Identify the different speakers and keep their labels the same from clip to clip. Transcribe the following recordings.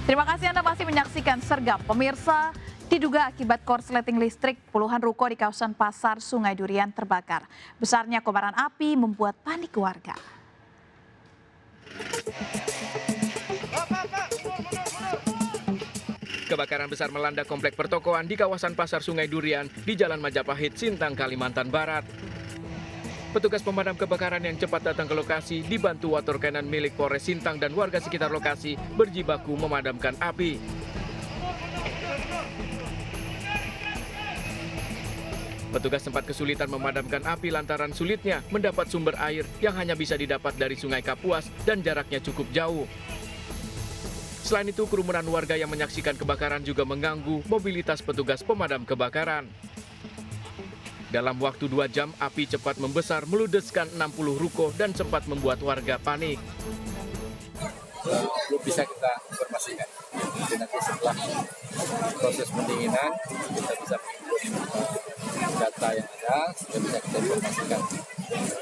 Speaker 1: Terima kasih Anda masih menyaksikan Sergap. Pemirsa, diduga akibat korsleting listrik, puluhan ruko di kawasan Pasar Sungai Durian terbakar. Besarnya kobaran api membuat panik warga.
Speaker 2: Kebakaran besar melanda komplek pertokoan di kawasan Pasar Sungai Durian di Jalan Majapahit, Sintang, Kalimantan Barat. Petugas pemadam kebakaran yang cepat datang ke lokasi dibantu water cannon milik Polres Sintang dan warga sekitar lokasi berjibaku memadamkan api. Petugas sempat kesulitan memadamkan api lantaran sulitnya mendapat sumber air yang hanya bisa didapat dari Sungai Kapuas dan jaraknya cukup jauh. Selain itu, kerumunan warga yang menyaksikan kebakaran juga mengganggu mobilitas petugas pemadam kebakaran. Dalam waktu 2 jam, api cepat membesar meludeskan 60 ruko dan sempat membuat warga panik.
Speaker 3: Belum bisa kita informasikan. Jadi nanti setelah proses pendinginan, kita bisa data yang ada, sehingga bisa kita informasikan.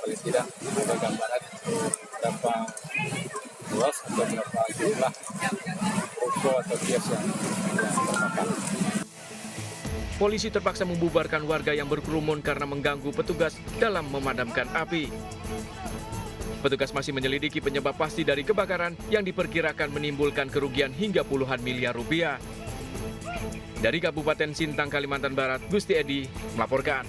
Speaker 3: Paling tidak ada gambaran berapa luas atau berapa jumlah ruko atau kios yang terbakar.
Speaker 2: Polisi terpaksa membubarkan warga yang berkerumun karena mengganggu petugas dalam memadamkan api. Petugas masih menyelidiki penyebab pasti dari kebakaran yang diperkirakan menimbulkan kerugian hingga puluhan miliar rupiah. Dari Kabupaten Sintang, Kalimantan Barat, Gusti Edi melaporkan.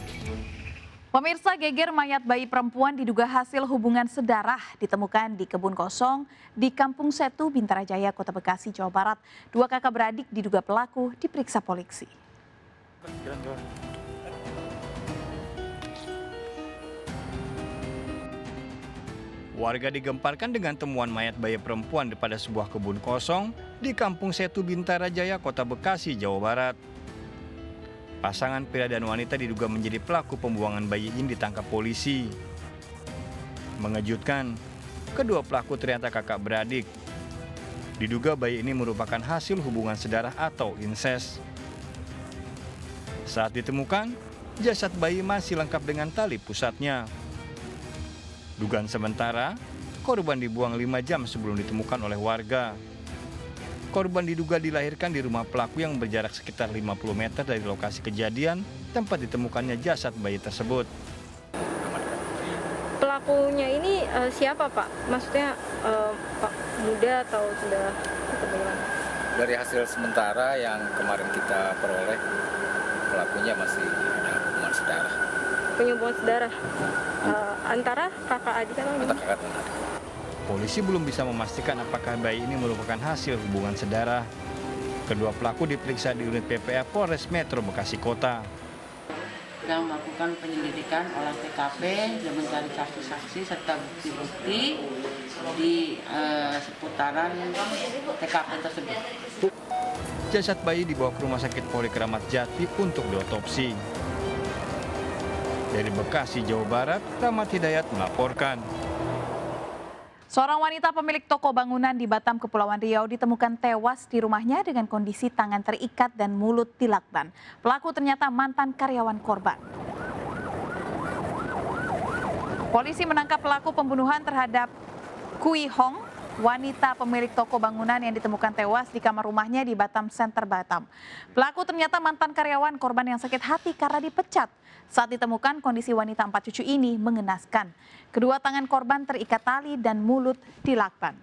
Speaker 1: Pemirsa, geger mayat bayi perempuan diduga hasil hubungan sedarah ditemukan di kebun kosong di Kampung Setu, Bintarajaya, Kota Bekasi, Jawa Barat. 2 kakak beradik diduga pelaku diperiksa polisi.
Speaker 4: Warga digemparkan dengan temuan mayat bayi perempuan pada sebuah kebun kosong di Kampung Setu, Bintarajaya, Kota Bekasi, Jawa Barat. Pasangan pria dan wanita diduga menjadi pelaku pembuangan bayi ini ditangkap polisi. Mengejutkan, kedua pelaku ternyata kakak beradik. Diduga bayi ini merupakan hasil hubungan sedarah atau insest. Saat ditemukan, jasad bayi masih lengkap dengan tali pusatnya. Dugaan sementara, korban dibuang 5 jam sebelum ditemukan oleh warga. Korban diduga dilahirkan di rumah pelaku yang berjarak sekitar 50 meter dari lokasi kejadian tempat ditemukannya jasad bayi tersebut.
Speaker 5: Pelakunya ini siapa Pak? Maksudnya Pak muda atau sudah bagaimana?
Speaker 3: Dari hasil sementara yang kemarin kita peroleh, pelakunya masih ada hubungan sedarah.
Speaker 5: Penyambungan sedarah antara kakak adik atau
Speaker 3: Antara kakak dan adik.
Speaker 4: Polisi belum bisa memastikan apakah bayi ini merupakan hasil hubungan sedarah. Kedua pelaku diperiksa di unit PPA Polres Metro Bekasi Kota.
Speaker 6: Sedang melakukan penyelidikan olah TKP dan mencari saksi-saksi serta bukti-bukti di seputaran TKP tersebut.
Speaker 4: Jasad bayi dibawa ke Rumah Sakit Polri Kramat Jati untuk diotopsi. Dari Bekasi, Jawa Barat, Rahmat Hidayat melaporkan.
Speaker 1: Seorang wanita pemilik toko bangunan di Batam, Kepulauan Riau ditemukan tewas di rumahnya dengan kondisi tangan terikat dan mulut dilakban. Pelaku ternyata mantan karyawan korban. Polisi menangkap pelaku pembunuhan terhadap Kui Hong, wanita pemilik toko bangunan yang ditemukan tewas di kamar rumahnya di Batam Center, Batam. Pelaku ternyata mantan karyawan korban yang sakit hati karena dipecat. Saat ditemukan, kondisi wanita 4 cucu ini mengenaskan. Kedua tangan korban terikat tali dan mulut dilakban.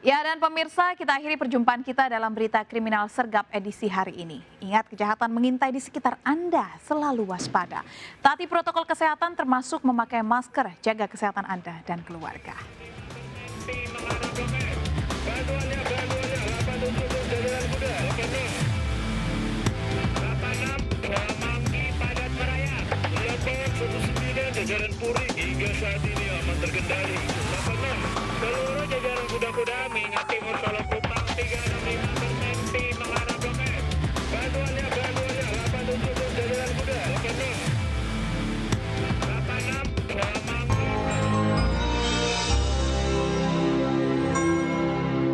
Speaker 1: Ya, dan pemirsa, kita akhiri perjumpaan kita dalam berita kriminal Sergap edisi hari ini. Ingat, kejahatan mengintai di sekitar Anda, selalu waspada. Taati protokol kesehatan termasuk memakai masker, jaga kesehatan Anda dan keluarga.
Speaker 7: Jajaran Polri hingga saat ini aman terkendali.